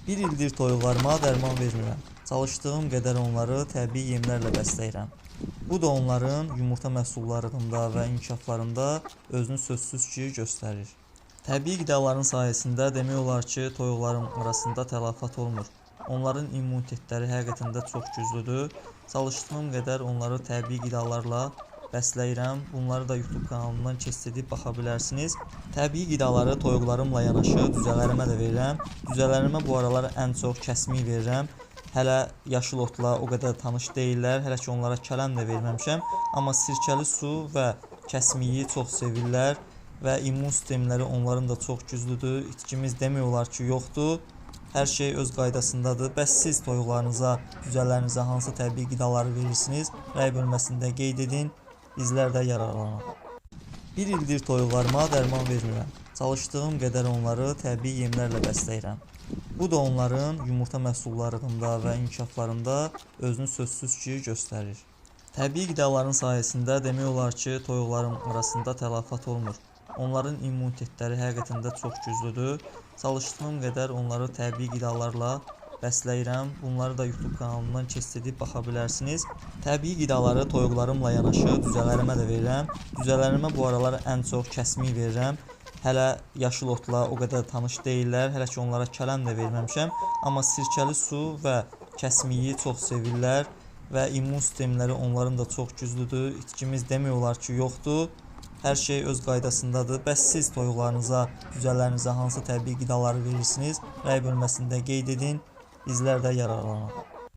Bir ildir toyuqlarıma dərman vermirəm. Çalışdığım qədər onları təbii yemlərlə bəsləyirəm. Bu da onların yumurta məhsullarında və inkişaflarında özünü sözsüz ki göstərir. Təbii qidaların sayəsində demək olar ki, toyuqlarım arasında tələfat olmur. Onların immunitetləri həqiqətən də çox güclüdür. Çalışdığım qədər onları təbii qidalarla bəsləyirəm. Bunları da YouTube kanalımdan keçid edib baxa bilərsiniz. Təbii qidaları toyuqlarımla yanaşı düzələrimə də verirəm. Düzələrimə bu aralar ən çox kəsmik verirəm. Hələ yaşıl otla o qədər tanış deyillər. Hələ ki onlara kələm də verməmişəm. Amma sirkəli su və kəsmiyi çox sevirlər və immun sistemləri onların da çox güclüdür. İtkimiz demək olar ki yoxdur. Hər şey öz qaydasındadır. Bəs siz toyuqlarınıza, düzələrinizə hansı təbii qidaları verirsiniz? Rəy bölməsində qeyd edin. Bizlər də yararlanaq. Bir ildir toyuqlarıma dərman vermirəm. Çalışdığım qədər onları təbii yemlərlə bəsləyirəm. Bu da onların yumurta məhsullarında və inkişaflarında özünü sözsüz ki göstərir. Təbii qidaların sayəsində demək olar ki, toyuqlarım arasında tələfat olmur. Onların immunitetləri həqiqətən də çox güclüdür. Çalışdığım qədər onları təbii qidalarla bəsləyirəm. Bunları da YouTube kanalımdan keçid edib baxa bilərsiniz. Təbii qidaları toyuqlarımla yanaşı düzələrimə də verirəm. Düzələrimə bu aralar ən çox kəsmik verirəm. Hələ yaşıl otla o qədər tanış deyillər. Hələ ki onlara kələm də verməmişəm. Amma sirkəli su və kəsmiyi çox sevirlər və immun sistemləri onların da çox güclüdür. İtkimiz demək olar ki yoxdur. Hər şey öz qaydasındadır. Bəs siz toyuqlarınıza, düzələrinizə hansı təbii qidaları verirsiniz? Rəy bölməsində qeyd edin. Bizlər də yararlanaq.